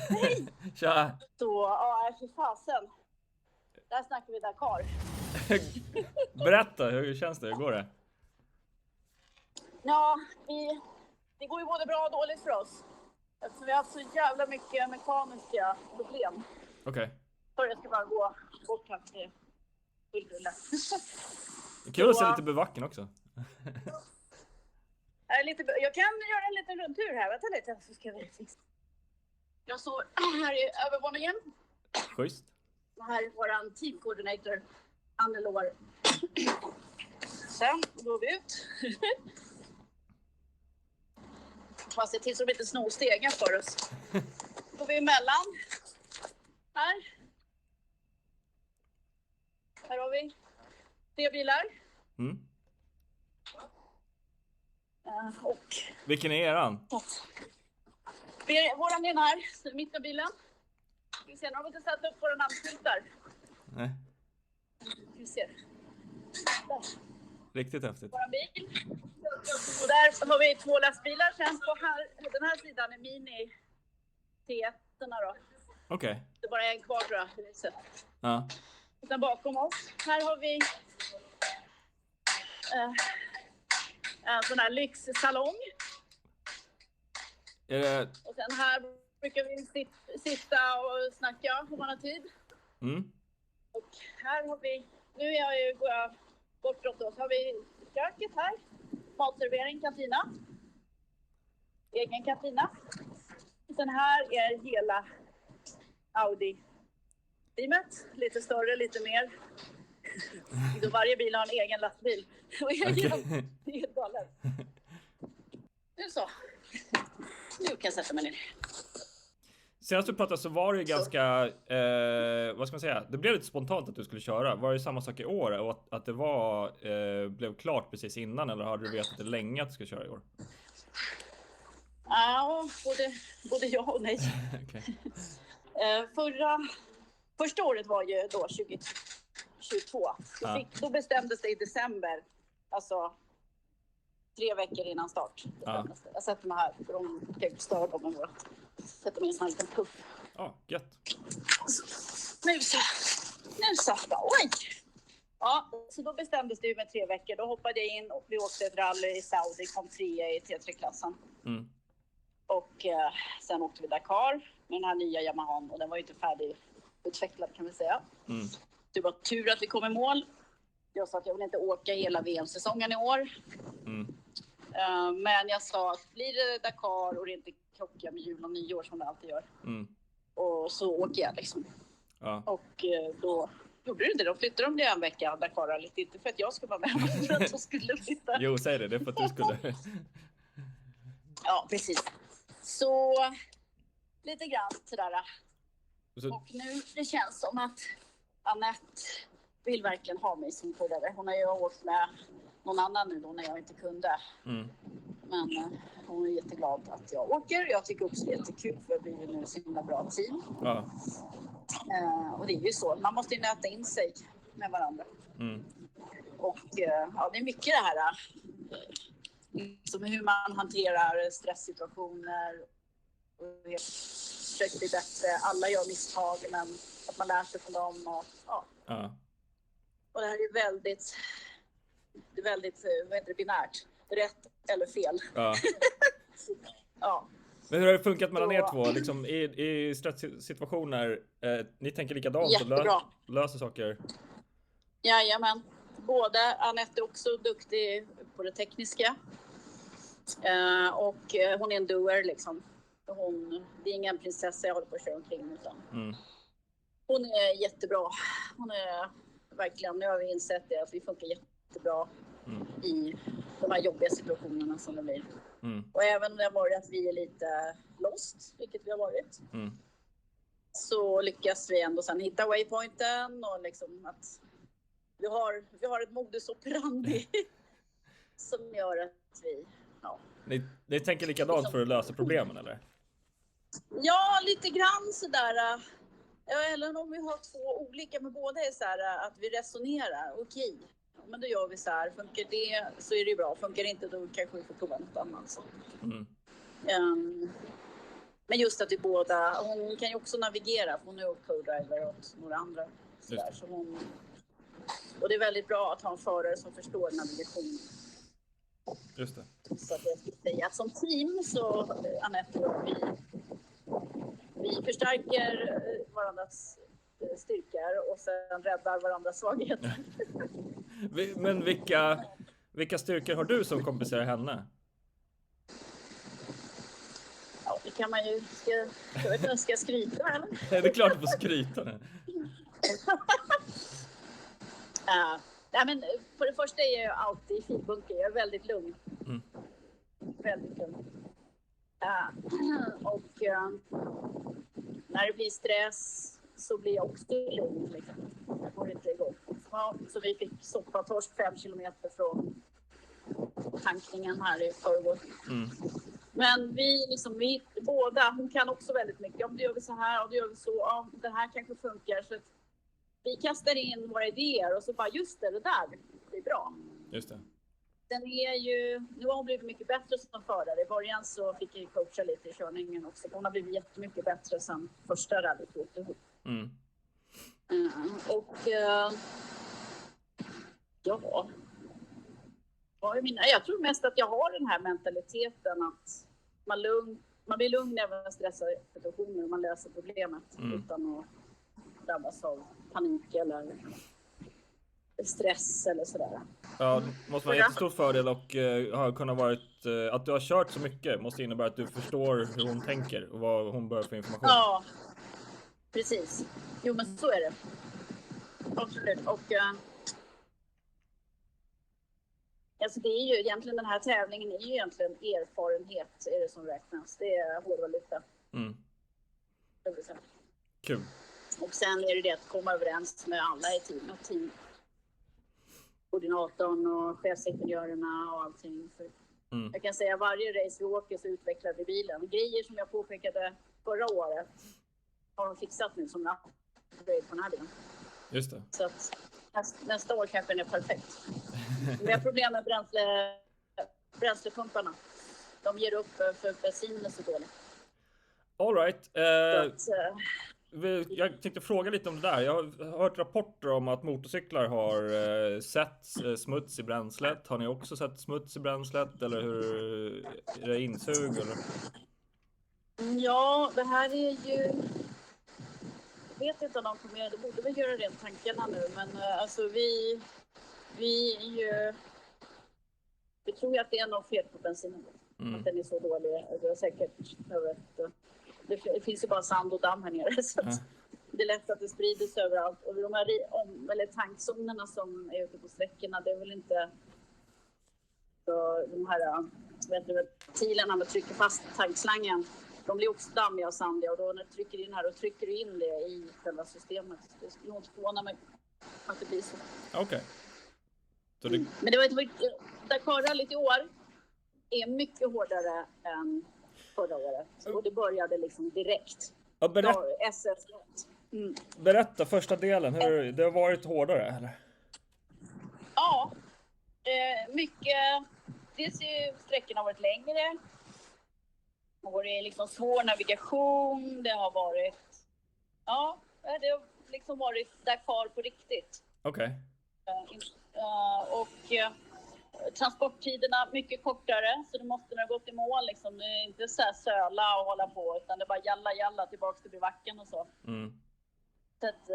Hej! Tja! Så, ja, för fasen. Där snackar vi Dakar. Berätta, hur känns det? Hur går det? Ja, det går ju både bra och dåligt för oss. Eftersom vi har haft så jävla mycket mekaniska problem. Okej. Så jag ska bara gå bort här till rulle. Kul att se lite bevacken också. Jag kan göra en liten rundtur här. Vänta lite, så ska vi fixa. Jag står här i övervåningen. Schysst. Och här är våran team coordinator, Annett. Sen går vi ut. Fast se till så de inte snor stegen för oss. Då går vi emellan. Här. Här har vi 3 bilar. Mm. Och Vilken är eran? våran är den här, mittenbilen. Vi ser, nu har vi inte satt upp våra namnskyltar. Nej. Vi ser. Där. Riktigt häftigt. Våran bil. Och där har vi 2 lastbilar. Sen på den här sidan är mini T1-erna då. Okej. Det är bara en kvar tror jag. Ja. Och sen bakom oss, här har vi en sån här lyxsalong. Är det... Och sen här brukar vi sitta och snacka om man har tid. Mm. Och här har vi, nu går jag bortåt oss, har vi köket här. Matservering, kantina. Egen kantina. Och sen här är hela Audi-teamet. Lite större, lite mer. Så varje bil har en egen lastbil. Okay. Det är helt galet. Nu så. Nu kan jag sätta mig ner. Senast du pratade så var det ju ganska, vad ska man säga, det blev lite spontant att du skulle köra. Var det samma sak i år och att det blev klart precis innan, eller har du vetat det länge att du ska köra i år? Ja, både ja och nej. Okay. Första året var ju då 2022. Då bestämdes det i december, alltså 3 veckor innan start. Jag sätter mig här för de kan inte störa dem med vårt. Sätter mig i en sån här liten puff. Ja, gött. Nu så. Oj! Ja, så då bestämdes det ju med 3 veckor. Då hoppade jag in och vi åkte ett rally i Saudi, kom 3 i T3-klassen. Mm. Och sen åkte vi Dakar med den här nya Yamahan och den var ju inte färdigutvecklad kan vi säga. Mm. Det var tur att vi kom i mål. Jag sa att jag vill inte åka hela VM-säsongen i år. Mm. Men jag sa att blir det Dakar och det inte krockar med jul och nyår som det alltid gör. Mm. Och så åker jag liksom. Ja. Och då gjorde det inte. Då flyttade de en vecka Dakar lite. Inte för att jag skulle vara med, men för att de skulle flytta. Jo, säg det. Det är för att du skulle. Ja, precis. Så lite grann sådär. Och nu det känns som att Annett vill verkligen ha mig som förare. Hon har ju åkt med någon annan nu då när jag inte kunde. Mm. Men hon är jätteglad att jag åker. Jag tycker också det är jättekul för vi är nu så himla bra team. Ja. Och det är ju så. Man måste ju nöta in sig med varandra. Mm. Och ja, det är mycket det här. Som hur man hanterar stresssituationer. Och försöker bli bättre. Alla gör misstag men att man lär sig från dem. Och, ja. Ja. Och det här är väldigt vad heter det, binärt. Rätt eller fel. Ja. Ja. Men hur har det funkat mellan er två? Liksom, i stresssituationer, ni tänker likadant och löser saker? Jajamän. Både Annett är också duktig på det tekniska. Och hon är en doer liksom. Det är ingen prinsessa jag håller på att köra omkring utan. Mm. Hon är jättebra. Hon är verkligen, nu har vi insett det att vi funkar jättebra i de här jobbiga situationerna som det blir. Mm. Och även om det har varit att vi är lite lost, vilket vi har varit, så lyckas vi ändå sen hitta waypointen och liksom att vi har ett modus operandi som gör att vi, ja. Ni tänker likadant för att lösa problemen, eller? Ja, lite grann sådär. Eller om vi har 2 olika, men båda är så här att vi resonerar. Okej, men då gör vi så här. Funkar det så är det bra. Funkar det inte då kanske vi får prova något annat. Så. Mm. Men just att vi båda, hon kan ju också navigera, för hon är co-driver åt några andra. Så hon, och det är väldigt bra att ha en förare som förstår navigation. Just det. Så att jag skulle säga att som team så, Annette och vi förstärker varandras styrkor och sen räddar varandras svagheter. Men vilka styrkor har du som kompenserar henne? Ja, det kan man ju. Ska jag skryta eller? Det är klart du får skryta nu. Nej, men för det första är jag alltid i finbunker. Jag är väldigt lugn. Väldigt lugn. Och när det blir stress så blir jag också lugn. Liksom. Jag går inte igång. Ja, så vi fick soppatorsk 5 kilometer från tankningen här i förrgår. Men vi båda, hon kan också väldigt mycket. Om du gör vi så här, om du gör vi så, ja, det här kanske funkar. Så vi kastar in våra idéer och så bara just det där blir bra. Just det. Den är ju, nu har hon blivit mycket bättre som förare. I början så fick jag coacha lite i körningen också. Hon har blivit jättemycket bättre sen första rallyt vi åkte ihop. Och jag tror mest att jag har den här mentaliteten att man blir lugn även i stressade situationer och man löser problemet utan att drabbas av panik eller stress eller sådär. Ja, det måste vara en jättestor fördel och har kunnat varit att du har kört så mycket måste innebära att du förstår hur hon tänker och vad hon behöver för information. Ja, precis. Jo, men så är det. Absolut. Och alltså det är ju egentligen den här tävlingen är ju egentligen erfarenhet är det som räknas. Det är hårdvaluta. Kul. Och sen är det att komma överens med alla i team. Koordinatorn och chefsingenjörerna och allting. För jag kan säga varje race vi åker så utvecklar vi bilen. Grejer som jag påpekade förra året har de fixat nu som upgrade på den här bilen. Just det. Så att nästa år kanske den är perfekt. Vi har problem med bränslepumparna. De ger upp för bensinen är så dåligt. All right. Jag tänkte fråga lite om det där. Jag har hört rapporter om att motorcyklar har sett smuts i bränslet. Har ni också sett smuts i bränslet? Eller hur är det insug? Eller? Ja, det här är ju... Jag vet inte om de kommer göra det. Borde vi göra rent tankarna nu. Men alltså vi är ju... Vi tror ju att det är något fel på bensinen. Att den är så dålig. Det är säkert... Det finns ju bara sand och damm här nere. Så det är lätt att det sprider sig överallt. Och de här tankzonerna som är ute på sträckorna, det är väl inte... Så de här ventilerna med trycker fast tankslangen. De blir också dammiga och sandiga. Och då när du trycker in här och trycker in det i själva systemet. Det skulle nog förvåna mig att det blir så. Okej. Men det var Dakar-rallyt i år är mycket hårdare än förra året. Och det började liksom direkt. Ja, berätta första delen. Hur det har varit hårdare, eller? Ja, mycket. Dels är sträckorna varit längre. Det har varit liksom svår navigation. Det har varit... Ja, det har liksom varit Dakar på riktigt. Okej. Och transporttiderna mycket kortare, så du måste när du gått i mål liksom, det är inte så här söla och hålla på, utan det är bara jalla tillbaka till bivacken och så. Så att,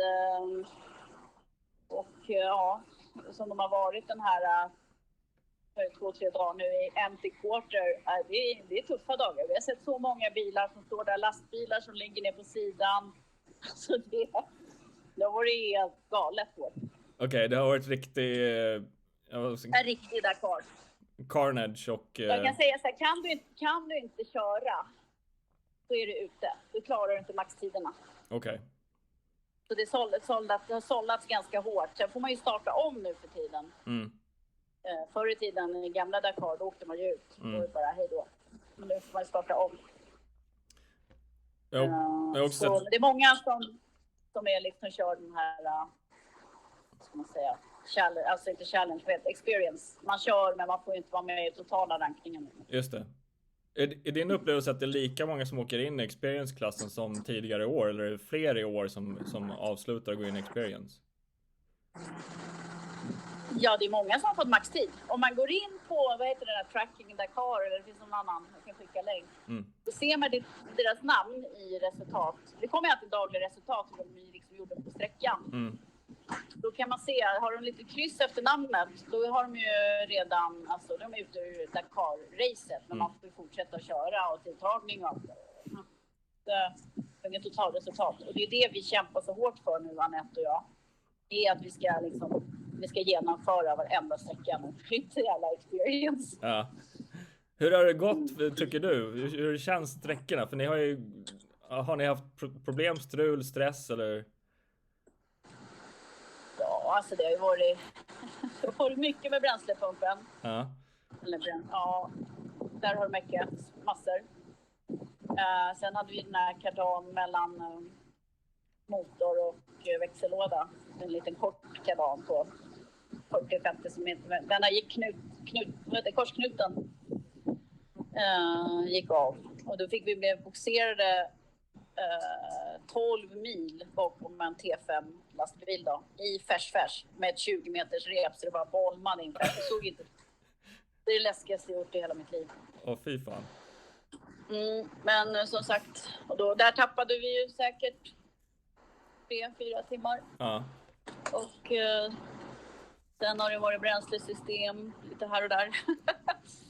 och ja, som de har varit den här 2-3 dagar nu i empty quarter, det är tuffa dagar. Vi har sett så många bilar som står där, lastbilar som ligger ner på sidan. Så det har varit helt galet hårt. Okej, det har varit en riktig Dakar. Carnage och... Jag kan säga så här, kan du inte köra så är du ute. Du klarar inte maxtiderna. Okej. Så det har sållats ganska hårt. Sen får man ju starta om nu för tiden. Förr i tiden i gamla Dakar, då åkte man ju ut. Då var det bara hej då. Men nu får man starta om. Så det är många som är liksom kör den här... ska man säga, challenge, alltså inte challenge, men experience. Man kör, men man får inte vara med i totala rankningen. Just det. Är din upplevelse att det är lika många som åker in i experience-klassen som tidigare år? Eller är det fler i år som avslutar och går in i experience? Ja, det är många som har fått maxtid. Om man går in på, vad heter det där, tracking Dakar, eller det finns någon annan, jag kan skicka länk. Då ser man deras namn i resultat. Det kommer alltid dagliga resultat som de liksom gjorde på sträckan. Då kan man se, har de lite kryss efter namnet, då har de ju redan, alltså de är ute ur Dakar-racet, men man får fortsätta köra och tilltagning och allt. Det är inget totalresultat. Och det är det vi kämpar så hårt för nu, Annett och jag. Det är att vi ska genomföra varenda sträcka med genererlla experience. Ja. Hur har det gått, tycker du? Hur känns sträckorna? För har ni haft problem, strul, stress eller? Ja, alltså det har ju varit mycket med bränslepumpen. Ja. Ja, där har det mäckats massor. Sen hade vi den här kardan mellan motor och växellåda. En liten kort kardan på 40-50 centimeter. Den här gick korsknuten gick av. Och då fick vi bli boxerade 12 mil bakom en T5 lastbil då, i färs med ett 20 meters rep, så det bara bolmade in. Jag såg inte. Det är det läskigaste jag gjort i hela mitt liv. Åh, fy fan. Men som sagt, och där tappade vi ju säkert 3-4 timmar. Ja. Och sen har det varit bränslesystem lite här och där.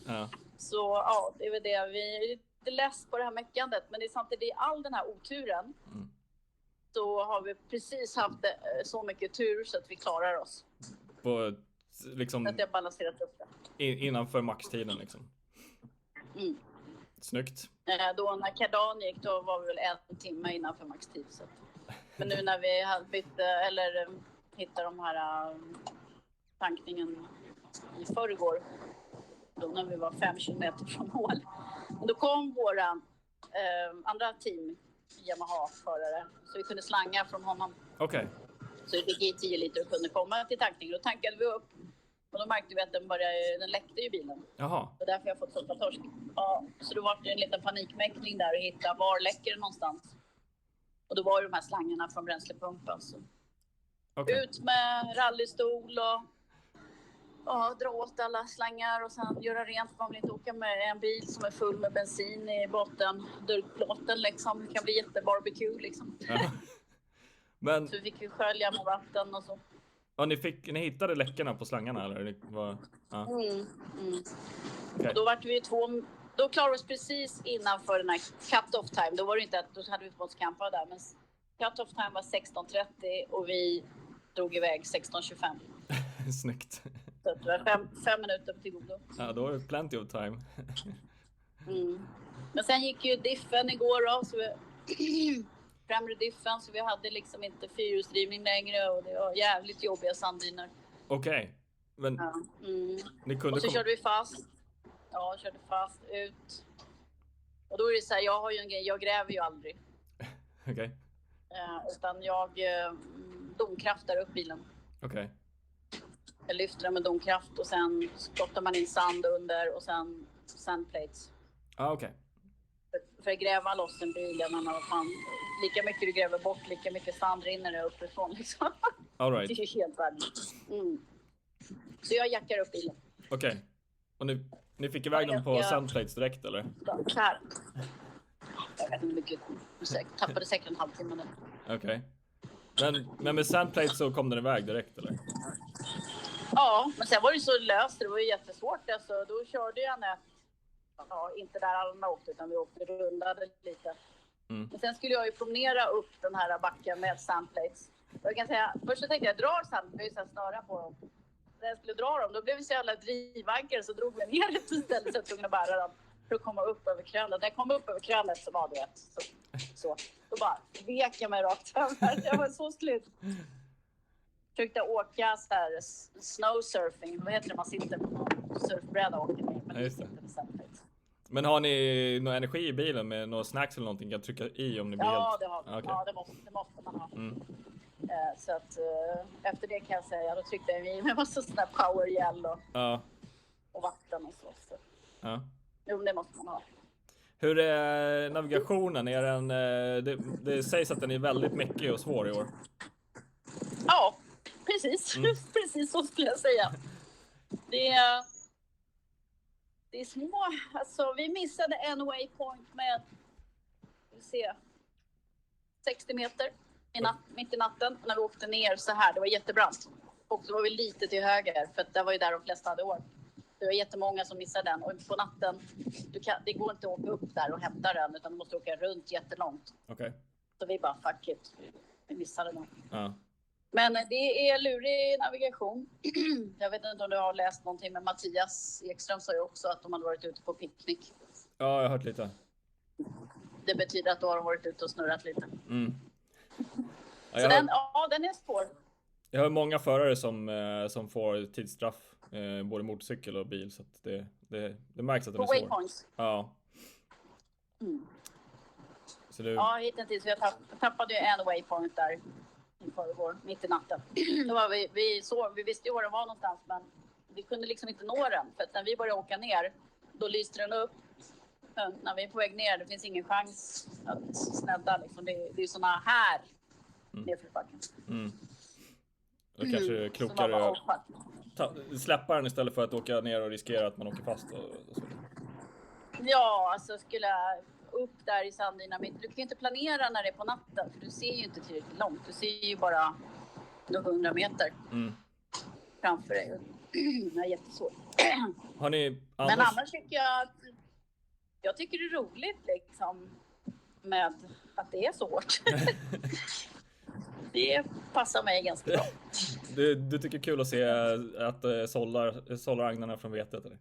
Ja. Så ja, det är väl det. Vi är lite less på det här mäckandet, men det är samtidigt i all den här oturen så har vi precis haft så mycket tur så att vi klarar oss. På liksom att det har balanserat upp det. Innanför maxtiden liksom. Snyggt. Då när kardan gick, då var vi väl 1 timme innanför maxtid. Så. Men nu när vi hade hittade de här tankningen i förrgår, då när vi var 5 kilometer från mål, då kom våra andra team Yamaha-förare, så vi kunde slanga från honom. Okej. Så vi fick i 10 liter och kunde komma till tankningen. Då tankade vi upp och då märkte vi att den läckte i bilen. Jaha. Och därför har jag fått sålt torsk. Ja, så då var det en liten panikmäckning där och hitta var läcker det någonstans. Och då var det de här slangarna från bränslepumpen. Så. Okay. Ut med rallystol och dra åt alla slangar och sen göra rent. Man vill inte åka med en bil som är full med bensin i botten. Dörrplåten liksom. Det kan bli jättebarbecue liksom. Ja. Men... Så fick vi skölja med vatten och så. Ja, ni hittade läckorna på slangarna eller? Ja. Okay. Och då var vi då klarade vi oss precis innanför den här cut-off time. Då var det inte då hade vi inte fått campa där, men cut-off time var 16:30 och vi drog iväg 16:25. Snyggt. Så det var 5 minuter till godo. Ja, då är det plenty of time. Men sen gick ju diffen igår då, så främre diffen, så vi hade liksom inte fyrhjulsdrivning längre och det var jävligt jobbiga sanddyner. Okej. Men ni kunde och så körde vi fast. Ja, körde fast ut. Och då är det så här, jag har ju en grej, jag gräver ju aldrig. Okej. Utan jag domkraftar upp bilen. Okej. Jag lyfter den med domkraft och sen skottar man in sand under och sen sandplates. Okej. För att gräva loss en bil, jag menar, vad fan, lika mycket du gräver bort, lika mycket sand rinner det uppifrån liksom. All right. Det är ju helt värdelöst. Så jag jackar upp bilen. Okej. Och ni fick iväg dem på sandplates direkt eller? Här. Jag vet inte mycket. Tappade säkert en halvtimme nu. Okej. Men med sandplates så kom den iväg direkt eller? Ja, men sen var det så löst. Det var ju jättesvårt. Alltså, då körde jag Annett. Ja, inte där alla åkte, utan vi åkte rundade lite. Men sen skulle jag ju promenera upp den här backen med sandplates. Och jag kan säga, först så tänkte jag drar sandplates, snöra på dem. När jag skulle dra dem, då blev vi så jävla drivankar, så drog vi ner lite istället, så jag tvungen att bära dem för att komma upp över krönet. När jag kom upp över krönet så var det så. Då bara vek jag mig rakt över. Jag var så slut. Försökte åka så här snowsurfing. Vad heter det? Man sitter på surfbräda och åker ner. Men just det. Men har ni någon energi i bilen med några snacks eller någonting? Jag trycka i om ni blir Ja, helt... det har vi. Okay. Ja, det måste man ha. Så att efter det kan jag säga, då tryckte jag i med massa sån där powergel och vatten och så. Ja. Jo, det måste man ha. Hur är navigationen? Är den, det sägs att den är väldigt mäckig och svår i år. Ja, precis. Precis så skulle jag säga. Det är små. Alltså, vi missade en waypoint med 60 meter mitt i natten när vi åkte ner så här. Det var jättebrant. Och så var vi lite till höger för att det var ju där de flesta hade åkt. Det var jättemånga som missade den. Och på natten, det går inte att åka upp där och hämta den utan du måste åka runt jättelångt. Okay. Så vi bara, fuck it. Vi missade den. Ja. Men det är lurig navigation. Jag vet inte om du har läst någonting med Mattias Ekström sa ju också att de hade varit ute på picknick. Ja, jag har hört lite. Det betyder att då har de varit ute och snurrat lite. Ja, så den är svår. Jag har många förare som får tidsstraff, både motorcykel och bil, så att det märks att den är svår. På waypoints? Ja. Så ja, hittills. Jag tappade ju en waypoint där i förrgår, mitt i natten. Då var vi visste ju var den var någonstans, men vi kunde liksom inte nå den. För att när vi började åka ner, då lyste den upp. Men när vi är på väg ner, det finns ingen chans att snedda. Liksom. Det är såna här nerför backen. Då kanske klokare släppa den istället för att åka ner och riskera att man åker fast. Och så. Ja, alltså skulle jag upp där i sanddynamit. Du kan ju inte planera när det är på natten, för du ser ju inte tillräckligt långt. Du ser ju bara 100 meter framför dig. Det är jättesvårt. Har ni Men annars tycker jag tycker det är roligt liksom med att det är så hårt. Det passar mig ganska bra. Du tycker kul att se att sållar agnarna från vetet, eller?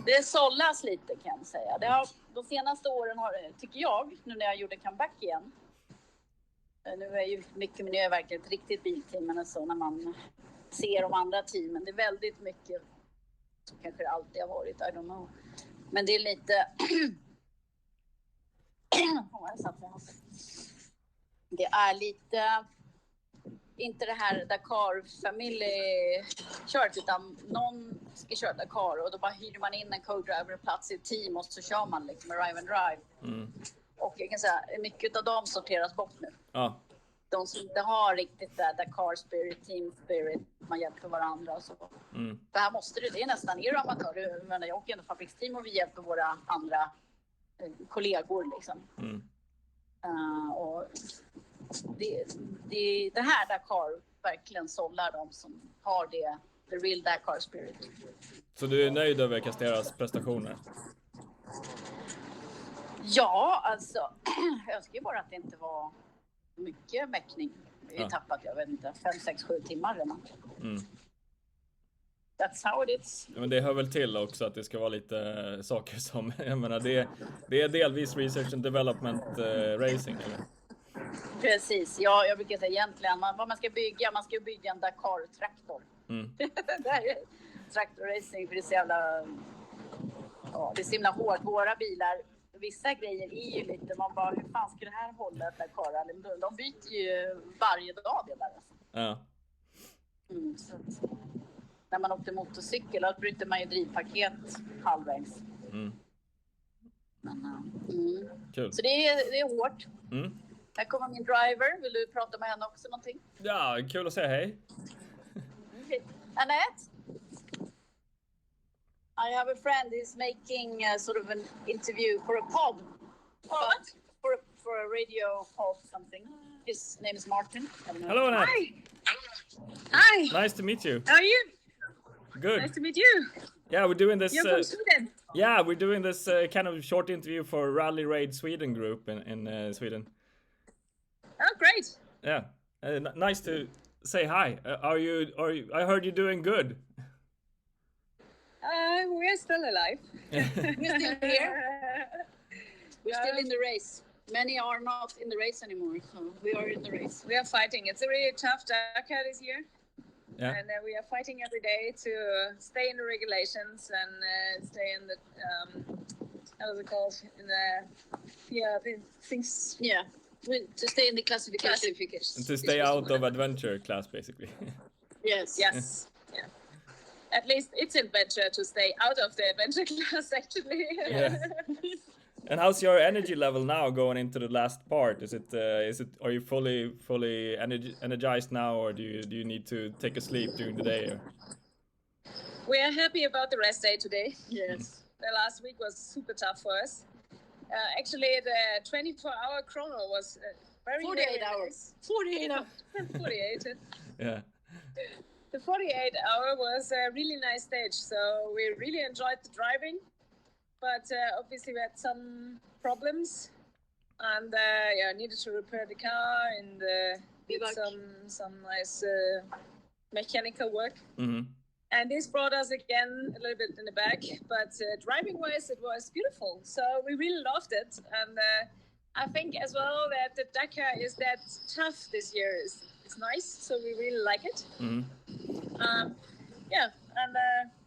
Det sållas lite kan jag säga. De senaste åren tycker jag, nu när jag gjorde comeback igen. Nu är ju mycket miljö verkligen ett riktigt bilteam, men så när man ser de andra teamen. Det är väldigt mycket som kanske alltid har varit, I don't know. Men det är lite... Det är lite... Inte det här Dakar-familj-kört, utan någon ska köra Dakar och då bara hyr man in en co-driver och plats i ett team och så kör man liksom med drive and drive. Och jag kan säga, mycket av dem sorteras bort nu. Ja. De som inte har riktigt det Dakar spirit, team spirit, man hjälper varandra och så. För här måste det är nästan, är du amatör, men jag åker ändå fabriksteam och vi hjälper våra andra kollegor liksom. Och det här Dakar verkligen sållar de som har the real Dakar spirit. Så du är nöjd över Casteras prestationer? Ja, alltså jag önskar ju bara att det inte var mycket mäckning. Vi har tappat, jag vet inte, 5, 6, 7 timmar redan. That's how it is. Ja, men det hör väl till också att det ska vara lite saker som, jag menar, det är delvis research and development racing, eller? Precis, ja, jag brukar säga egentligen vad man ska bygga en Dakar-traktor. Det här är traktorracing, för det är så jävla, det är så himla hårt. Våra bilar, vissa grejer är ju lite, man bara, hur fan ska det här hålla Dakar? De byter ju varje dag det där. Alltså. Ja. Så att, när man åkte motorcykel, då bryter man ju drivpaket halvvägs. Kul. Så det är hårt. Här kommer min driver. Vill du prata med henne också någonting? Ja, kul att säga hej. Annett? I have a friend who's making sort of an interview for a pod. What? For a radio pod something. His name is Martin. Hello, Annett. Hi. Nice to meet you. How are you? Good. Nice to meet you. Yeah, we're doing this. You're from Sweden. Yeah, we're doing this kind of short interview for Rally Raid Sweden group in Sweden. Oh, great. Yeah, nice to say hi. Are you? I heard you're doing good. We're still alive. We're still here. We're still in the race. Many are not in the race anymore, so we are in the race. We are fighting. It's a really tough Dakar this year. Yeah. And we are fighting every day to stay in the regulations and stay in the how is it called? In the things. Yeah. To stay in the classification. And to stay out of adventure class, basically. Yes. Yes. Yeah. At least it's adventure to stay out of the adventure class, actually. Yeah. And how's your energy level now going into the last part? Are you fully energized now, or do you need to take a sleep during the day? Or? We are happy about the rest day today. Yes. The last week was super tough for us. Actually, the 24-hour chrono was very 48 hours. 48 hours. 48. Yeah. The 48-hour was a really nice stage, so we really enjoyed the driving. But obviously we had some problems, and needed to repair the car and did some nice mechanical work. Mm-hmm. And this brought us again a little bit in the back, but driving-wise it was beautiful. So we really loved it, and I think as well that the Dakar is that tough this year. It's nice, so we really like it. Mm-hmm.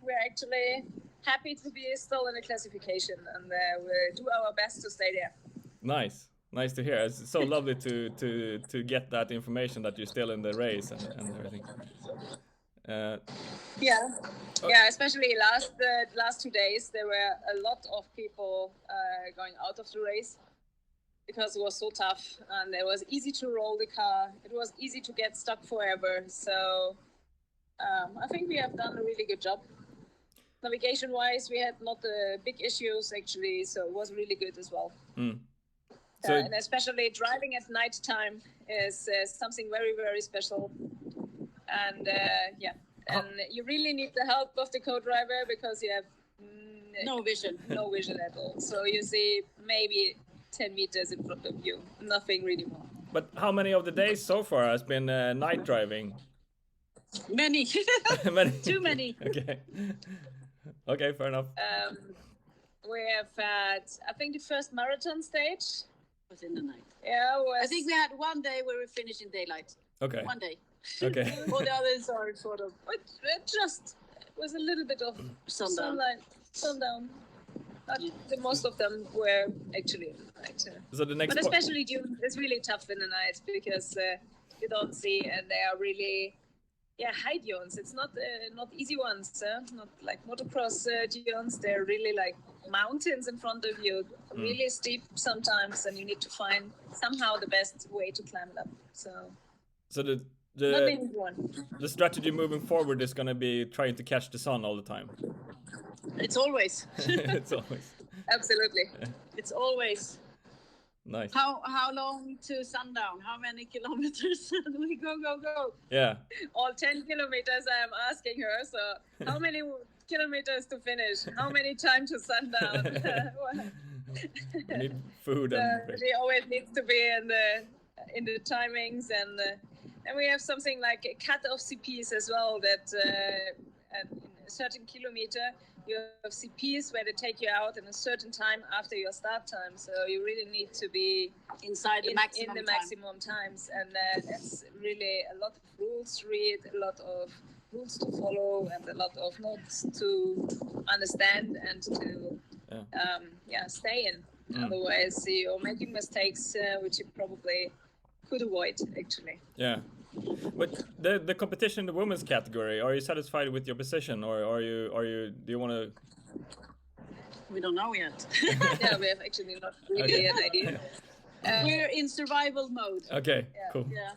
We're actually happy to be still in the classification, and we'll do our best to stay there. Nice to hear. It's so lovely to get that information that you're still in the race and everything. Especially the last 2 days there were a lot of people going out of the race because it was so tough, and it was easy to roll the car. It was easy to get stuck forever. So I think we have done a really good job. Navigation wise, we had not big issues actually, so it was really good as well. And especially driving at night time is something very, very special. And you really need the help of the co-driver because you have no vision at all. So you see maybe 10 meters in front of you, nothing really more. But how many of the days so far has been night driving? Many. Too many. Okay, fair enough. We have had, I think the first marathon stage was in the night. Yeah, I think we had one day where we finished in daylight. Okay. One day. Okay. All the others are sort of. It just was a little bit of sundown. The most of them were actually in the night. So the next. But especially June is really tough in the night because you don't see, and they are really. Yeah, high dunes. It's not easy ones. Not like motocross dunes. They're really like mountains in front of you, really steep sometimes, and you need to find somehow the best way to climb it up. So the strategy moving forward is going to be trying to catch the sun all the time. It's always. It's always. Absolutely. Yeah. It's always. Nice. How long to sundown? How many kilometers do we go? Yeah. All 10 kilometers I am asking her. So how many kilometers to finish? How many time to sundown? You need food and she always needs to be in the timings, and we have something like a cut of CPs as well that at a certain kilometer you have CPs where they take you out in a certain time after your start time. So you really need to be inside the maximum times. And that's really a lot of rules to read, a lot of rules to follow, and a lot of notes to understand and to stay in. Otherwise, you're making mistakes which you probably could avoid, actually. Yeah. But the competition in the women's category, are you satisfied with your position, or do you want to? We don't know yet. Yeah, we have actually not really an idea. We're in survival mode. Okay, cool. Yeah.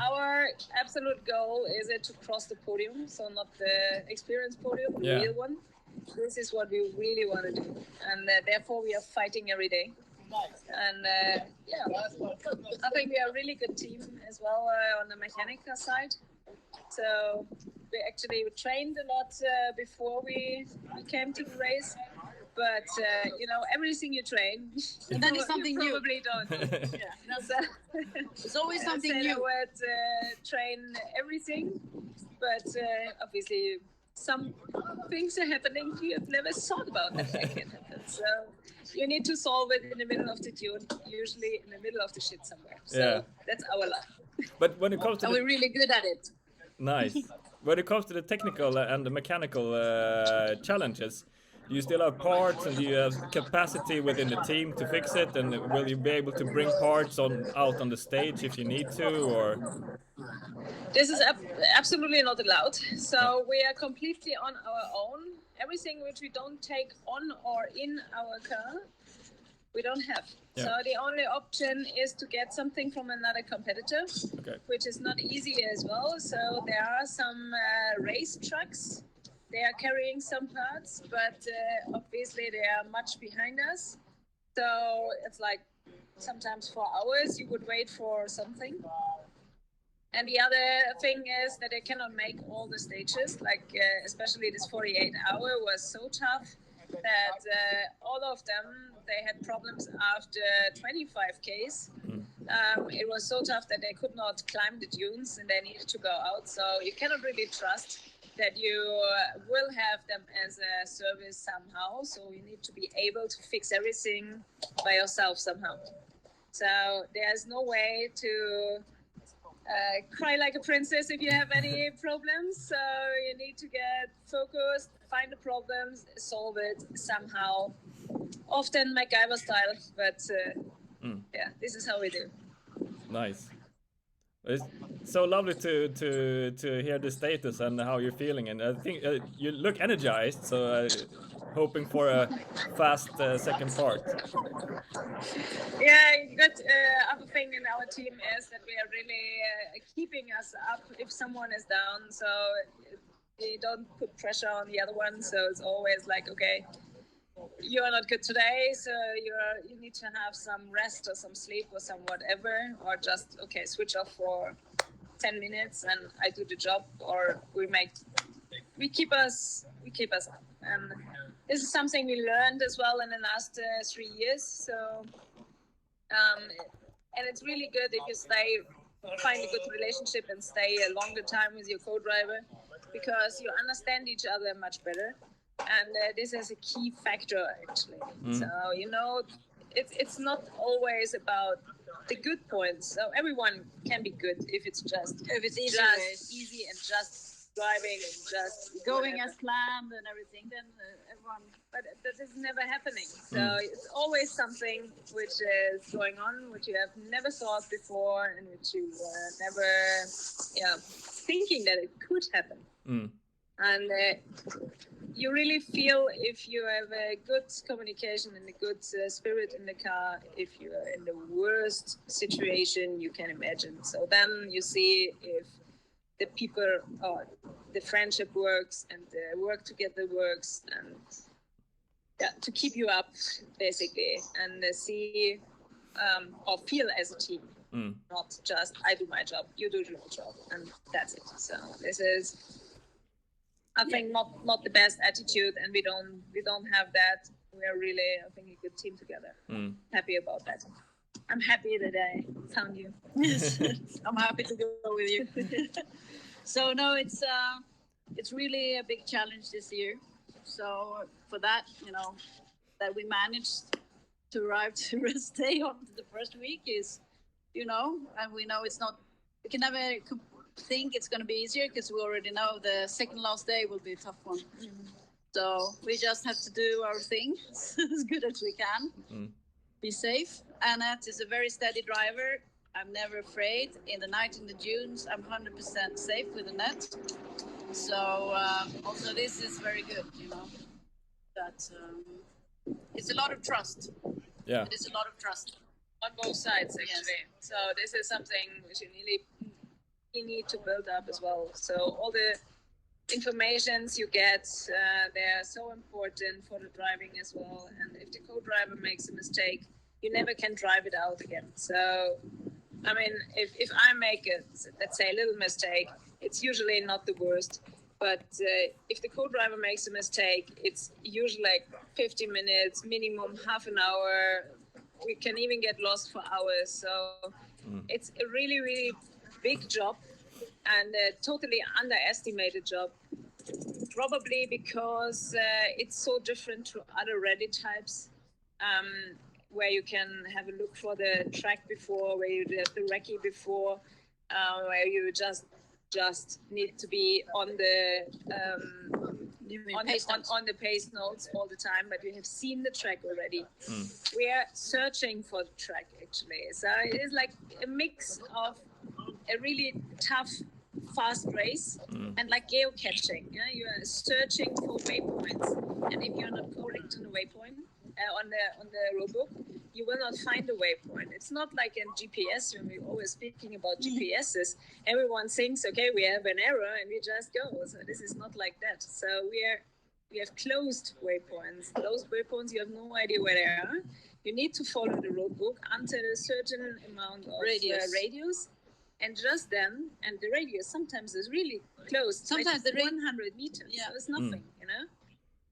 Our absolute goal is to cross the podium, so not the experience podium, the real one. This is what we really want to do, and therefore we are fighting every day. And I think we are a really good team as well on the mechanical side. So we actually trained a lot before we came to the race. But everything you train, and then it's something you probably don't. It's always something new. I would train everything, but obviously some things are happening you have never thought about that they can happen. So you need to solve it in the middle of the dune, usually in the middle of the shit somewhere. So that's our life. But when it comes to we're really good at it. Nice. When it comes to the technical and the mechanical challenges, do you still have parts, and do you have capacity within the team to fix it? And will you be able to bring parts out on the stage if you need to, or? This is absolutely not allowed. So we are completely on our own. Everything which we don't take on or in our car, we don't have. Yeah. So the only option is to get something from another competitor, which is not easy as well. So there are some race trucks. They are carrying some parts, but obviously they are much behind us. So it's like sometimes for hours you would wait for something. And the other thing is that they cannot make all the stages, like especially this 48-hour was so tough that all of them, they had problems after 25 Ks. It was so tough that they could not climb the dunes and they needed to go out. So you cannot really trust that you will have them as a service somehow. So you need to be able to fix everything by yourself somehow. So there's no way to cry like a princess if you have any problems. So you need to get focused, find the problems, solve it somehow. Often MacGyver style, but yeah, this is how we do. Nice. It's so lovely to hear the status and how you're feeling, and I think you look energized. So hoping for a fast second part. Yeah, good. Other thing in our team is that we are really keeping us up if someone is down. So we don't put pressure on the other one. So it's always like, okay, you are not good today, so you need to have some rest or some sleep or some whatever, or just switch off for 10 minutes and I do the job, or we keep us up. And this is something we learned as well in the last 3 years. So and it's really good if you find a good relationship and stay a longer time with your co-driver, because you understand each other much better. And this is a key factor, actually. So, it's not always about the good points. So everyone can be good if it's easy and just driving and just going as planned and everything. Then everyone. But that is never happening. So it's always something which is going on, which you have never thought before, and which you were never thinking that it could happen. And you really feel if you have a good communication and a good spirit in the car, if you are in the worst situation you can imagine. So then you see if the people, the friendship works and the work together works, and to keep you up, basically, and see or feel as a team. Not just I do my job, you do your job, and that's it. So this is, I think, not the best attitude, and we don't have that. We are really, I think, a good team together. Happy about that. I'm happy that I found you. I'm happy to go with you. So no, it's really a big challenge this year. So for that, that we managed to arrive to rest day on the first week is, and we know it's not. We can never think it's going to be easier, because we already know the second last day will be a tough one. So we just have to do our thing as good as we can. Be safe. Annett is a very steady driver. I'm never afraid. In the night in the dunes, I'm 100% safe with Annett. So also this is very good, that it's a lot of trust. Yeah. It is a lot of trust on both sides, actually. Yes. So this is something which you need to build up as well. So all the informations you get, they're so important for the driving as well. And if the co-driver makes a mistake, you never can drive it out again. So, I mean, if I make let's say a little mistake, it's usually not the worst. But if the co-driver makes a mistake, it's usually like 50 minutes, minimum half an hour. We can even get lost for hours. So it's a really, really big job, and a totally underestimated job, probably because it's so different to other rally types, where you can have a look for the track before, where you have the recce before, where you just need to be on the on the pace notes all the time, but you have seen the track already. We are searching for the track, actually. So it is like a mix of a really tough, fast race and like geocaching. You are searching for waypoints, and if you're not correct on the waypoint on the roadbook, you will not find a waypoint. It's not like in GPS when we're always speaking about GPSs. Everyone thinks, okay, we have an error and we just go. So this is not like that. So we have closed waypoints. Those waypoints, you have no idea where they are. You need to follow the road book until a certain amount of radius. And just then, and the radius sometimes is really close. Sometimes the 100 meters. Yeah. So it's nothing, you know.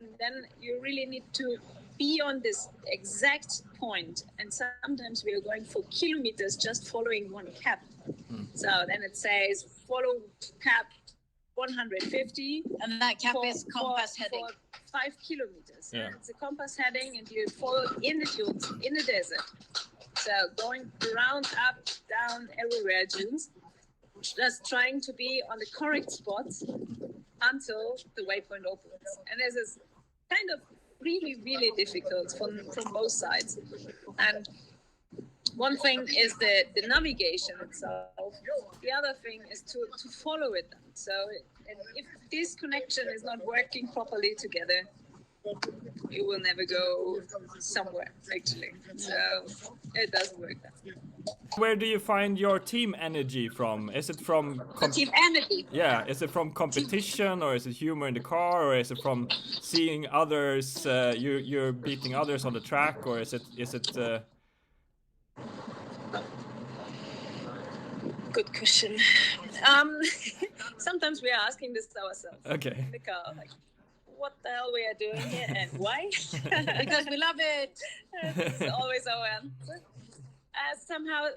And then you really need to be on this exact point. And sometimes we are going for kilometers just following one cap. So then it says follow cap 150, and that cap is compass heading. For 5 kilometers. Yeah. It's a compass heading, and you follow in the dunes, in the desert. So going around, up, down, everywhere dunes, just trying to be on the correct spot until the waypoint opens. And this is kind of really, really difficult from both sides. And one thing is the navigation itself. The other thing is to follow it. So if this connection is not working properly together, you will never go somewhere, actually. So it doesn't work that way. Where do you find your team energy from? Is it from team energy? Yeah, is it from competition, or is it humor in the car, or is it from seeing others? You're beating others on the track, or is it? Good question. Sometimes we are asking this ourselves. Okay. In the car, like, what the hell we are doing here and why? Because we love it. It's always our answer. Somehow,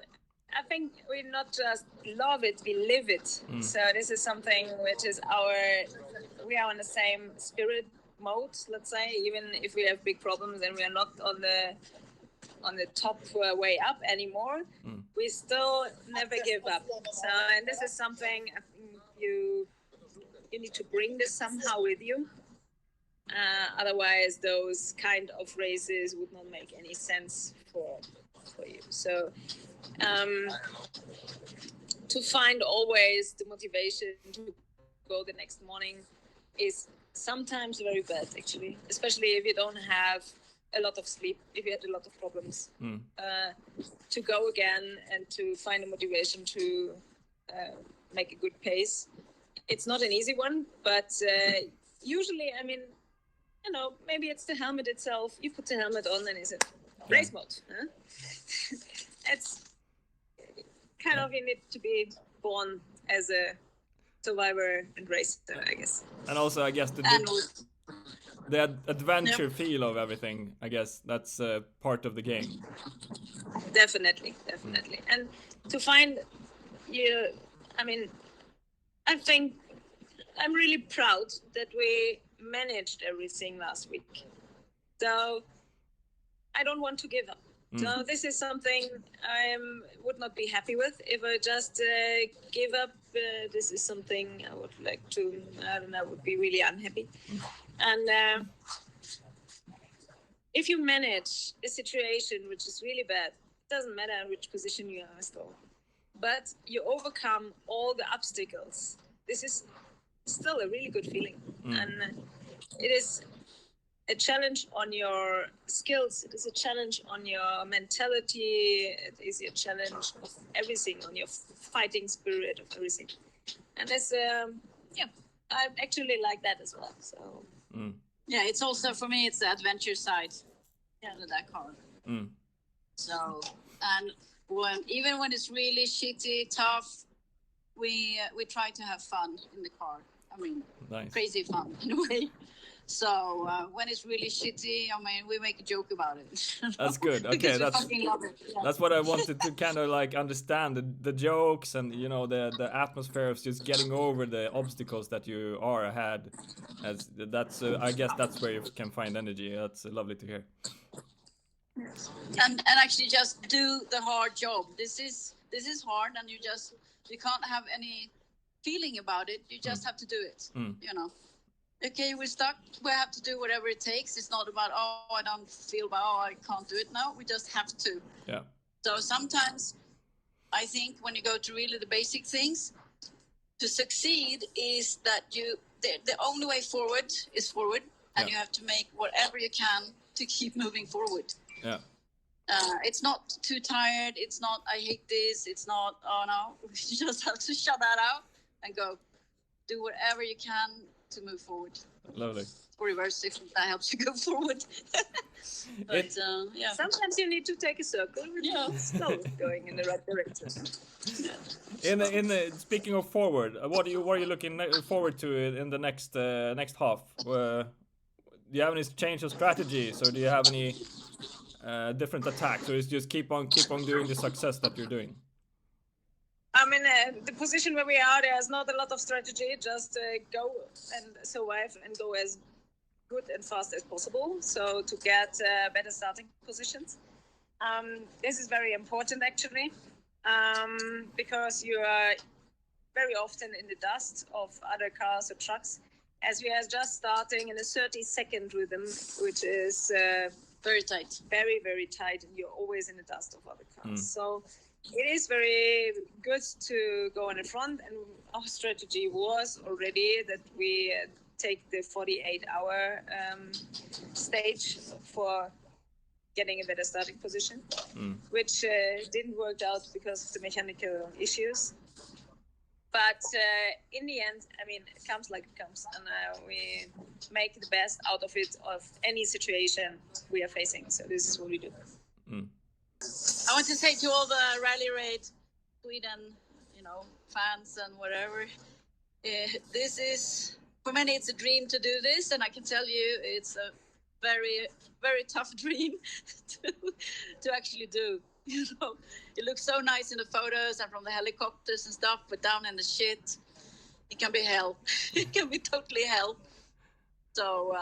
I think we not just love it, we live it. So this is something which is we are on the same spirit mode, let's say, even if we have big problems and we are not on the top way up anymore, we still never give up. So, and this is something I think you need to bring this somehow with you. Otherwise, those kind of races would not make any sense for you. So, to find always the motivation to go the next morning is sometimes very bad, actually, especially if you don't have a lot of sleep, if you had a lot of problems, to go again and to find a motivation to make a good pace. It's not an easy one, but usually, I mean, you know, maybe it's the helmet itself. You put the helmet on and it's a race mode. Huh? It's kind of, you need to be born as a survivor and racer, I guess. And also, I guess the adventure feel of everything, I guess that's part of the game. Definitely. And to find I mean, I think I'm really proud that we managed everything last week. So I don't want to give up. So this is something I would not be happy with. If I just give up, this is something I would like to, I don't know, would be really unhappy. And if you manage a situation which is really bad, it doesn't matter in which position you are still, but you overcome all the obstacles, this is still a really good feeling. And it is a challenge on your skills, it is a challenge on your mentality, it is a challenge of everything, on your fighting spirit, of everything. And it's, I actually like that as well. So yeah, it's also, for me, it's the adventure side of the Dakar. So, and even when it's really shitty, tough, we try to have fun in the car. I mean, nice. Crazy fun in a way. So when it's really shitty, I mean, we make a joke about it. That's good. Okay, that's what I wanted to kind of like understand the jokes and, you know, the atmosphere of just getting over the obstacles that you are ahead. As that's I guess that's where you can find energy. That's lovely to hear. And actually just do the hard job. This is hard, and you can't have any feeling about it. You just have to do it. You know. Okay, we're stuck. We have to do whatever it takes. It's not about, I don't feel I can't do it now. We just have to. Yeah. So sometimes I think when you go to really the basic things, to succeed is that the only way forward is forward, and you have to make whatever you can to keep moving forward. Yeah. It's not too tired. It's not, I hate this. It's not, oh no. You just have to shut that out and go. Do whatever you can to move forward. Lovely. Or reverse if that helps you go forward. But yeah. Sometimes you need to take a circle. Yeah. Slow going in the right direction. In the speaking of forward, what are you looking forward to in the next half? Do you have any change of strategies, or do you have any different attacks, or is just keep on doing the success that you're doing? I mean, the position where we are, there's not a lot of strategy. Just go and survive and go as good and fast as possible. So to get better starting positions. This is very important actually, because you are very often in the dust of other cars or trucks, as we are just starting in a 30-second rhythm, which is very tight. Very, very tight, and you're always in the dust of other cars. So it is very good to go in the front, and our strategy was already that we take the 48-hour stage for getting a better starting position, which didn't work out because of the mechanical issues. But in the end, I mean, it comes like it comes, and we make the best out of it, of any situation we are facing. So this is what we do. I want to say to all the Rally Raid Sweden, fans and whatever, this is, for many, it's a dream to do this, and I can tell you it's a very, very tough dream to actually do. It looks so nice in the photos and from the helicopters and stuff, but down in the shit, it can be hell. It can be totally hell. So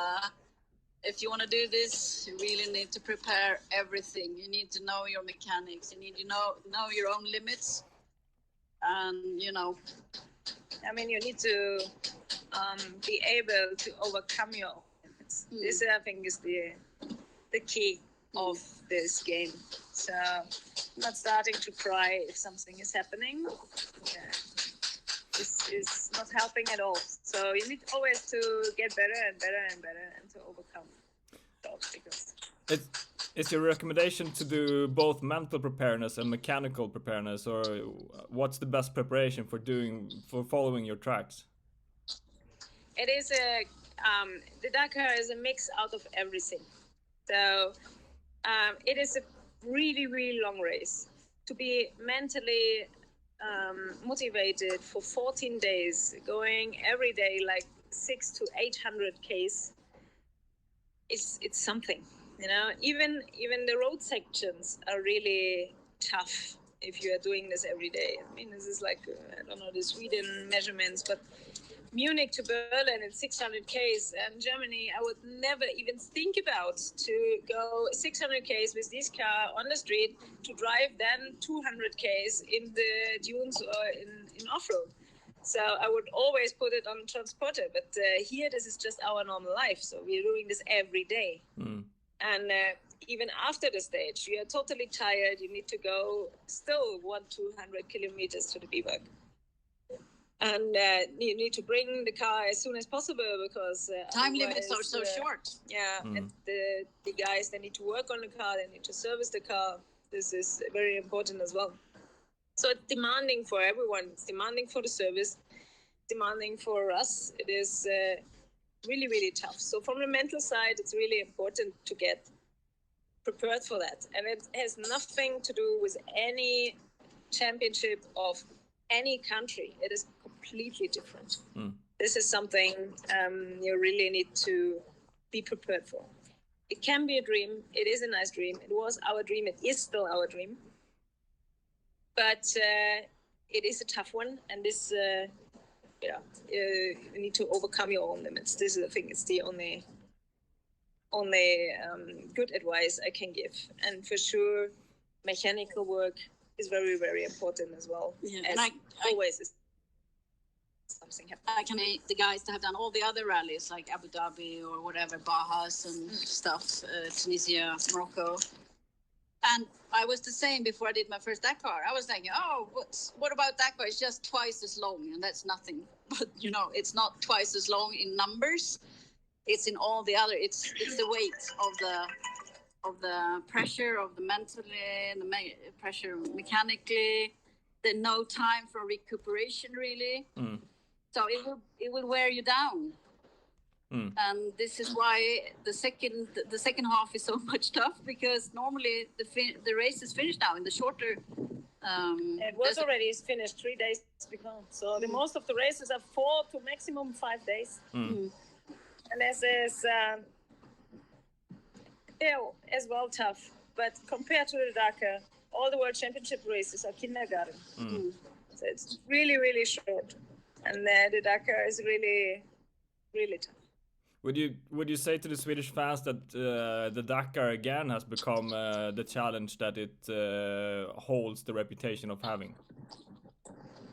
if you want to do this, you really need to prepare everything. You need to know your mechanics. You need to know your own limits. And, I mean, you need to be able to overcome your own limits. This, I think, is the key of this game. So not starting to cry if something is happening. This is not helping at all. So you need always to get better and better and better, and to overcome the obstacles. Is your recommendation to do both mental preparedness and mechanical preparedness, or what's the best preparation for following your tracks? It is the Dakar is a mix out of everything. So it is a really, really long race. To be mentally motivated for 14 days, going every day like 600 to 800 Ks, it's something. Even the road sections are really tough if you are doing this every day. I mean, this is like, I don't know the Sweden measurements, but Munich to Berlin in 600 Ks, and Germany, I would never even think about to go 600 Ks with this car on the street, to drive then 200 Ks in the dunes or in off-road. So I would always put it on transporter, but here this is just our normal life. So we're doing this every day. And even after the stage, you are totally tired. You need to go still 100-200 kilometers to the bivouac. And you need to bring the car as soon as possible, because time limits are so short. Yeah, and the guys, they need to work on the car, they need to service the car. This is very important as well. So it's demanding for everyone. It's demanding for the service, demanding for us. It is really, really tough. So from the mental side, it's really important to get prepared for that. And it has nothing to do with any championship of any country. It is completely different. This is something you really need to be prepared for. It can be a dream. It is a nice dream. It was our dream. It is still our dream. But it is a tough one. And this, you need to overcome your own limits. This is, I think, it's the only good advice I can give. And for sure, mechanical work is very, very important as well. Yeah, as and always is something happening. I can the guys that have done all the other rallies, like Abu Dhabi or whatever, Bajas and stuff, Tunisia, Morocco. And I was the same before I did my first Dakar. I was thinking, what about Dakar? It's just twice as long, and that's nothing. But, it's not twice as long in numbers. It's in all the other, it's the weight the pressure of the mentally, and the pressure mechanically. There's no time for recuperation really. So it will wear you down. And this is why the second half is so much tough, because normally the race is finished now in the shorter. It was already finished 3 days before. So the most of the races are 4 to maximum 5 days. And this is as well tough. But compared to the Dakar, all the World Championship races are kindergarten. So it's really, really short. And the Dakar is really, really tough. Would you say to the Swedish fans that the Dakar again has become the challenge that it holds the reputation of having?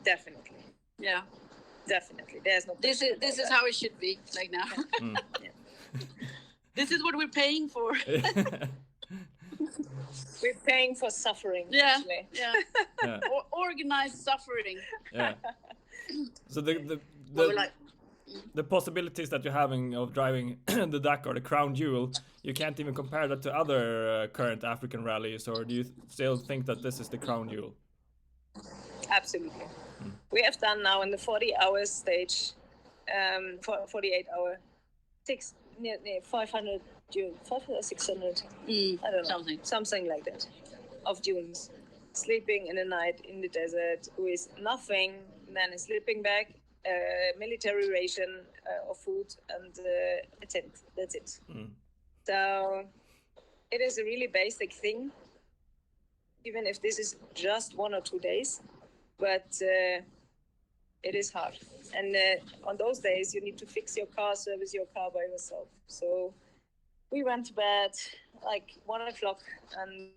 Definitely. Yeah. Definitely. There's no. This is how it should be like now. This is what we're paying for. We're paying for suffering. Yeah. Actually. Yeah. Organized suffering. Yeah. So the possibilities that you're having of driving the Dakar, the crown jewel, you can't even compare that to other current African rallies, or do you still think that this is the crown jewel? Absolutely. We have done now in the 40-hour stage, 48-hour, 500 dunes, 500 or 600, I don't know, something like that, of dunes. Sleeping in the night in the desert with nothing, then a sleeping bag, military ration of food, and a tent. That's it. So it is a really basic thing, even if this is just 1 or 2 days, but it is hard. And on those days, you need to fix your car, service your car by yourself. So we went to bed like 1 o'clock and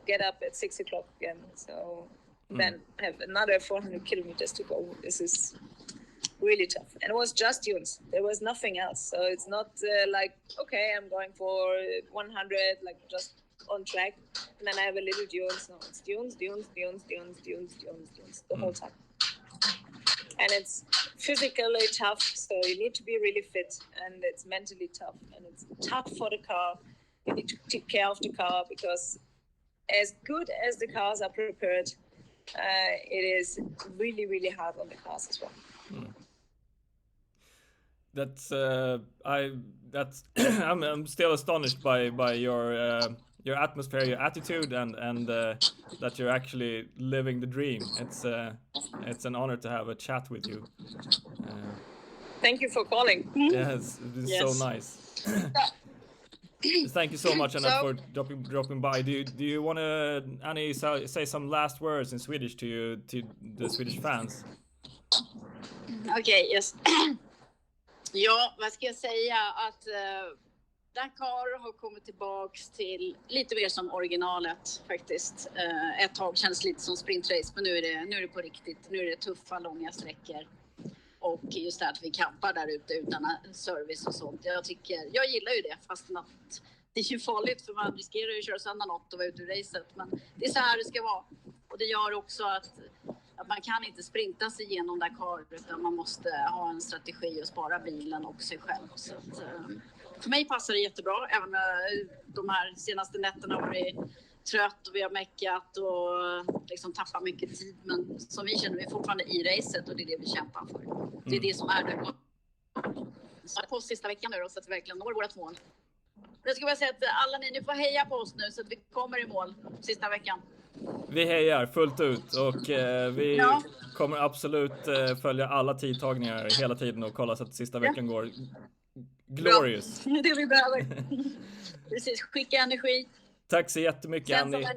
get up at 6 o'clock again. So then have another 400 kilometers to go. This is really tough. And it was just dunes. There was nothing else. So it's not like, okay, I'm going for 100, like just on track. And then I have a little dunes. No, it's dunes, the whole time. And it's physically tough. So you need to be really fit, and it's mentally tough. And it's tough for the car. You need to take care of the car, because as good as the cars are prepared, it is really, really hard on the cars as well. That's I'm still astonished by your atmosphere, your attitude, and that you're actually living the dream. It's an honor to have a chat with you. Thank you for calling. Yes, it's so nice. Thank you so much, Annett, for dropping by. Do you want to, Annie, say some last words in Swedish to the Swedish fans? Okay, yes. Ja, vad ska jag säga? Att Dakar har kommit tillbaks till lite mer som originalet faktiskt. Ett tag känns lite som sprintrace, men nu är det på riktigt. Nu är det tuffa, långa sträckor. Och just det att vi campar där ute utan service och sånt. Jag gillar ju det, fast att det är ju farligt, för man riskerar ju att köra sönder något och vara ute ur racet. Men det är så här det ska vara. Och det gör också att man kan inte sprinta sig igenom Dakar, utan man måste ha en strategi och spara bilen och sig själv. Så att, för mig passar det jättebra, även de här senaste nätterna har varit trött och vi har meckat och liksom tappat mycket tid. Men som vi känner, vi är fortfarande i racet och det är det vi kämpar för. Det är det som är det. Så på sista veckan nu då, så att vi verkligen når vårt mål. Jag ska bara säga att alla ni får heja på oss nu så att vi kommer i mål sista veckan. Vi hejar fullt ut och vi kommer absolut följa alla tidtagningar hela tiden och kolla så att sista veckan går glorious. Det är det vi behöver. Precis, skicka energi. Tack så jättemycket, Annie.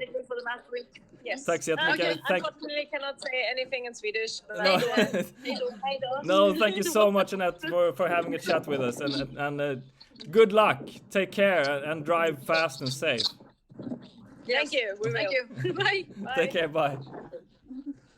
Yes. Tack så jättemycket. Okay. Unfortunately, I cannot say anything in Swedish. No, thank you so much, Annett, for having a chat with us, and good luck. Take care and drive fast and safe. Thank you. Thank you. Bye. Take care. Bye.